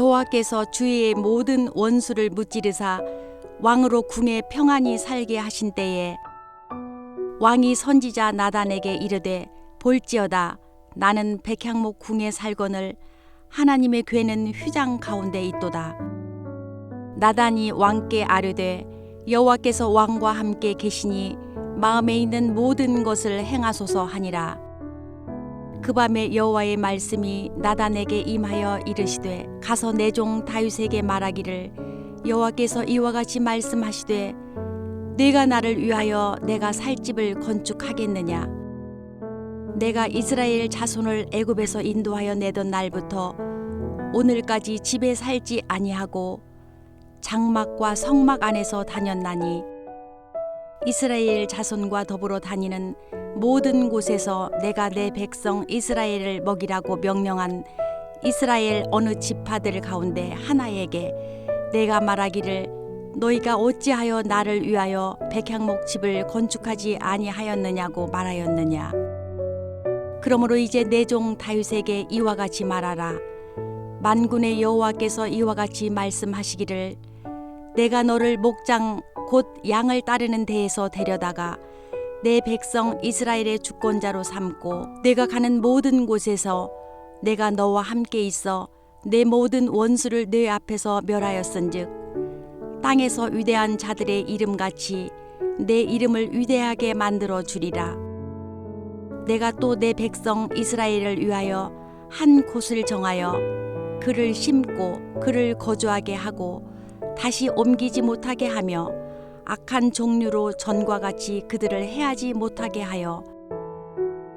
여호와께서 주의 모든 원수를 무찌르사 왕으로 궁에 평안히 살게 하신 때에 왕이 선지자 나단에게 이르되 볼지어다 나는 백향목 궁에 살거늘 하나님의 궤는 휘장 가운데 있도다. 나단이 왕께 아뢰되 여호와께서 왕과 함께 계시니 마음에 있는 모든 것을 행하소서 하니라. 그 밤에 여호와의 말씀이 나단에게 임하여 이르시되 가서 내 종 다윗에게 말하기를 여호와께서 이와 같이 말씀하시되 네가 나를 위하여 내가 살 집을 건축하겠느냐. 내가 이스라엘 자손을 애굽에서 인도하여 내던 날부터 오늘까지 집에 살지 아니하고 장막과 성막 안에서 다녔나니 이스라엘 자손과 더불어 다니는 모든 곳에서 내가 내 백성 이스라엘을 먹이라고 명령한 이스라엘 어느 지파들 가운데 하나에게 내가 말하기를 너희가 어찌하여 나를 위하여 백향목 집을 건축하지 아니하였느냐고 말하였느냐. 그러므로 이제 내 종 다윗에게 이와 같이 말하라. 만군의 여호와께서 이와 같이 말씀하시기를 내가 너를 목장 곧 양을 따르는 데에서 데려다가 내 백성 이스라엘의 주권자로 삼고 내가 가는 모든 곳에서 내가 너와 함께 있어 내 모든 원수를 내 앞에서 멸하였은즉 땅에서 위대한 자들의 이름같이 내 이름을 위대하게 만들어 주리라. 내가 또 내 백성 이스라엘을 위하여 한 곳을 정하여 그를 심고 그를 거주하게 하고 다시 옮기지 못하게 하며 악한 종류로 전과 같이 그들을 해하지 못하게 하여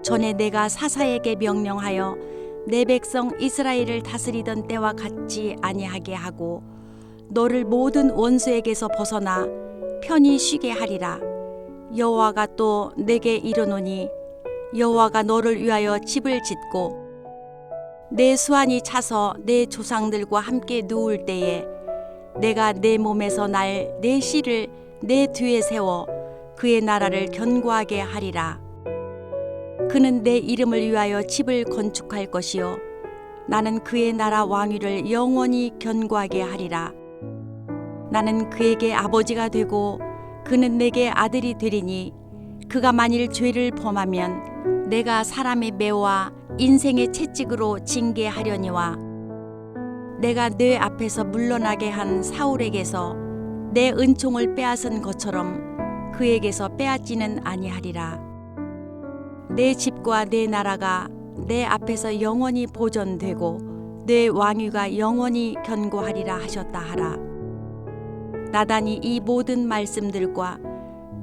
전에 내가 사사에게 명령하여 내 백성 이스라엘을 다스리던 때와 같지 아니하게 하고 너를 모든 원수에게서 벗어나 편히 쉬게 하리라. 여호와가 또 내게 이르노니 여호와가 너를 위하여 집을 짓고 내 수완이 차서 내 조상들과 함께 누울 때에 내가 내 몸에서 날 내 씨를 내 뒤에 세워 그의 나라를 견고하게 하리라. 그는 내 이름을 위하여 집을 건축할 것이요 나는 그의 나라 왕위를 영원히 견고하게 하리라. 나는 그에게 아버지가 되고 그는 내게 아들이 되리니 그가 만일 죄를 범하면 내가 사람의 매와 인생의 채찍으로 징계하려니와 내가 내 앞에서 물러나게 한 사울에게서 내 은총을 빼앗은 것처럼 그에게서 빼앗지는 아니하리라. 내 집과 내 나라가 내 앞에서 영원히 보존되고 내 왕위가 영원히 견고하리라 하셨다 하라. 나단이 이 모든 말씀들과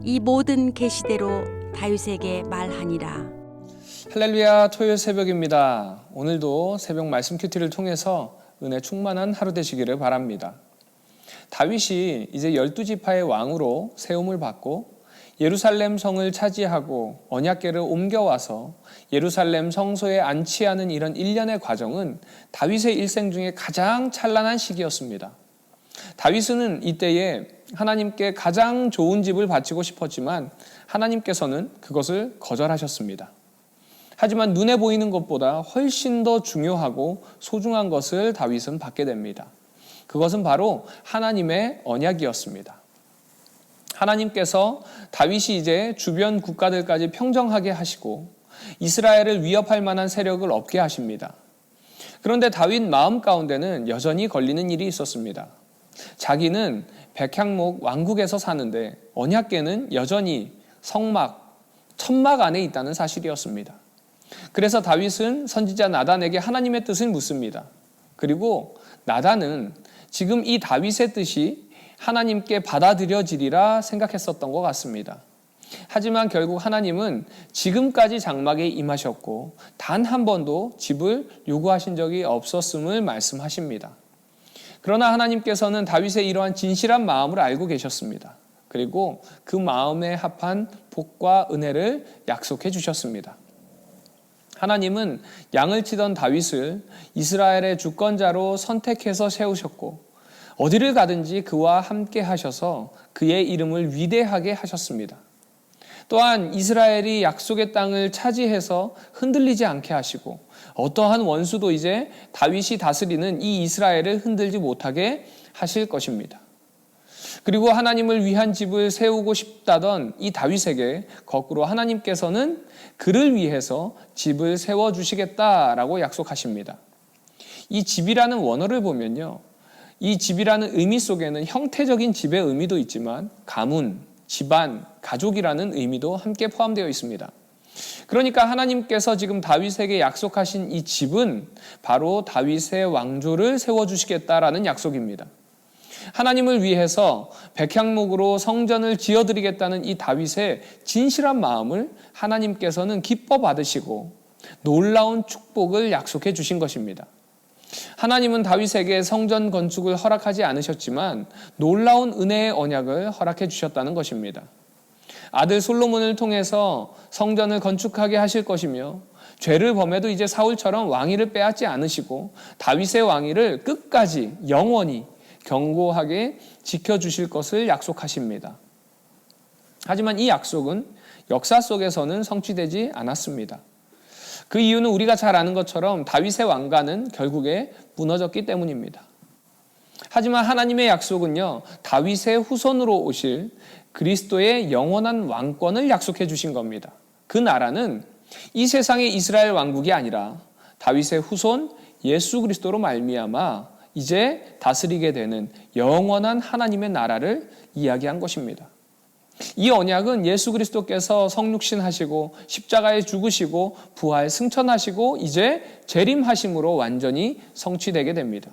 이 모든 계시대로 다윗에게 말하니라. 할렐루야, 토요일 새벽입니다. 오늘도 새벽 말씀 큐티를 통해서 은혜 충만한 하루 되시기를 바랍니다. 다윗이 이제 12지파의 왕으로 세움을 받고 예루살렘 성을 차지하고 언약궤를 옮겨와서 예루살렘 성소에 안치하는 이런 일련의 과정은 다윗의 일생 중에 가장 찬란한 시기였습니다. 다윗은 이때에 하나님께 가장 좋은 집을 바치고 싶었지만 하나님께서는 그것을 거절하셨습니다. 하지만 눈에 보이는 것보다 훨씬 더 중요하고 소중한 것을 다윗은 받게 됩니다. 그것은 바로 하나님의 언약이었습니다. 하나님께서 다윗이 이제 주변 국가들까지 평정하게 하시고 이스라엘을 위협할 만한 세력을 없게 하십니다. 그런데 다윗 마음 가운데는 여전히 걸리는 일이 있었습니다. 자기는 백향목 왕국에서 사는데 언약궤는 여전히 성막, 천막 안에 있다는 사실이었습니다. 그래서 다윗은 선지자 나단에게 하나님의 뜻을 묻습니다. 그리고 나단은 지금 이 다윗의 뜻이 하나님께 받아들여지리라 생각했었던 것 같습니다. 하지만 결국 하나님은 지금까지 장막에 임하셨고 단 한 번도 집을 요구하신 적이 없었음을 말씀하십니다. 그러나 하나님께서는 다윗의 이러한 진실한 마음을 알고 계셨습니다. 그리고 그 마음에 합한 복과 은혜를 약속해 주셨습니다. 하나님은 양을 치던 다윗을 이스라엘의 주권자로 선택해서 세우셨고 어디를 가든지 그와 함께 하셔서 그의 이름을 위대하게 하셨습니다. 또한 이스라엘이 약속의 땅을 차지해서 흔들리지 않게 하시고 어떠한 원수도 이제 다윗이 다스리는 이 이스라엘을 흔들지 못하게 하실 것입니다. 그리고 하나님을 위한 집을 세우고 싶다던 이 다윗에게 거꾸로 하나님께서는 그를 위해서 집을 세워주시겠다라고 약속하십니다. 이 집이라는 원어를 보면요, 이 집이라는 의미 속에는 형태적인 집의 의미도 있지만 가문, 집안, 가족이라는 의미도 함께 포함되어 있습니다. 그러니까 하나님께서 지금 다윗에게 약속하신 이 집은 바로 다윗의 왕조를 세워주시겠다라는 약속입니다. 하나님을 위해서 백향목으로 성전을 지어드리겠다는 이 다윗의 진실한 마음을 하나님께서는 기뻐 받으시고 놀라운 축복을 약속해 주신 것입니다. 하나님은 다윗에게 성전 건축을 허락하지 않으셨지만 놀라운 은혜의 언약을 허락해 주셨다는 것입니다. 아들 솔로몬을 통해서 성전을 건축하게 하실 것이며 죄를 범해도 이제 사울처럼 왕위를 빼앗지 않으시고 다윗의 왕위를 끝까지 영원히 견고하게 지켜주실 것을 약속하십니다. 하지만 이 약속은 역사 속에서는 성취되지 않았습니다. 그 이유는 우리가 잘 아는 것처럼 다윗의 왕가는 결국에 무너졌기 때문입니다. 하지만 하나님의 약속은요, 다윗의 후손으로 오실 그리스도의 영원한 왕권을 약속해 주신 겁니다. 그 나라는 이 세상의 이스라엘 왕국이 아니라 다윗의 후손 예수 그리스도로 말미암아 이제 다스리게 되는 영원한 하나님의 나라를 이야기한 것입니다. 이 언약은 예수 그리스도께서 성육신하시고 십자가에 죽으시고 부활 승천하시고 이제 재림하심으로 완전히 성취되게 됩니다.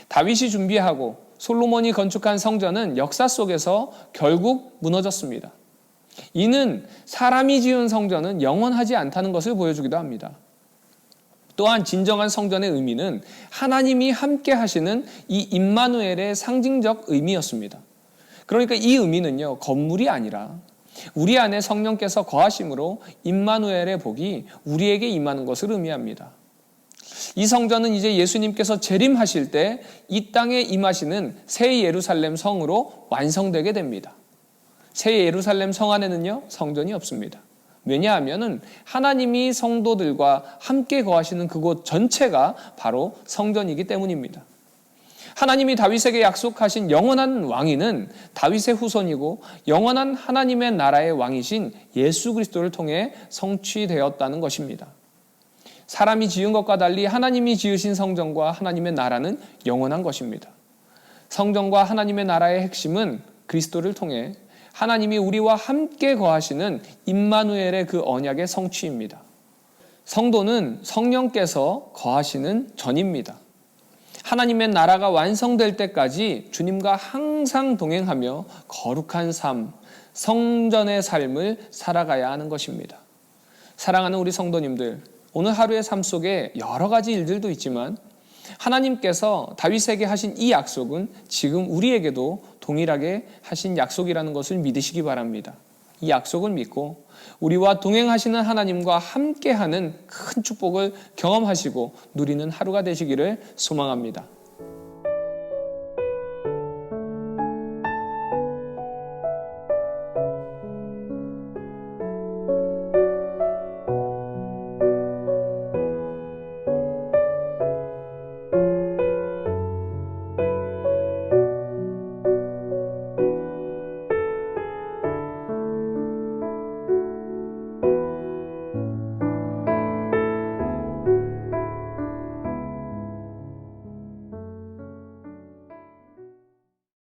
다윗이 준비하고 솔로몬이 건축한 성전은 역사 속에서 결국 무너졌습니다. 이는 사람이 지은 성전은 영원하지 않다는 것을 보여주기도 합니다. 또한 진정한 성전의 의미는 하나님이 함께 하시는 이 임마누엘의 상징적 의미였습니다. 그러니까 이 의미는요, 건물이 아니라 우리 안에 성령께서 거하심으로 임마누엘의 복이 우리에게 임하는 것을 의미합니다. 이 성전은 이제 예수님께서 재림하실 때 이 땅에 임하시는 새 예루살렘 성으로 완성되게 됩니다. 새 예루살렘 성 안에는요, 성전이 없습니다. 왜냐하면 하나님이 성도들과 함께 거하시는 그곳 전체가 바로 성전이기 때문입니다. 하나님이 다윗에게 약속하신 영원한 왕위는 다윗의 후손이고 영원한 하나님의 나라의 왕이신 예수 그리스도를 통해 성취되었다는 것입니다. 사람이 지은 것과 달리 하나님이 지으신 성전과 하나님의 나라는 영원한 것입니다. 성전과 하나님의 나라의 핵심은 그리스도를 통해 하나님이 우리와 함께 거하시는 임마누엘의 그 언약의 성취입니다. 성도는 성령께서 거하시는 전입니다. 하나님의 나라가 완성될 때까지 주님과 항상 동행하며 거룩한 삶, 성전의 삶을 살아가야 하는 것입니다. 사랑하는 우리 성도님들, 오늘 하루의 삶 속에 여러 가지 일들도 있지만 하나님께서 다윗에게 하신 이 약속은 지금 우리에게도 동일하게 하신 약속이라는 것을 믿으시기 바랍니다. 이 약속을 믿고 우리와 동행하시는 하나님과 함께하는 큰 축복을 경험하시고 누리는 하루가 되시기를 소망합니다.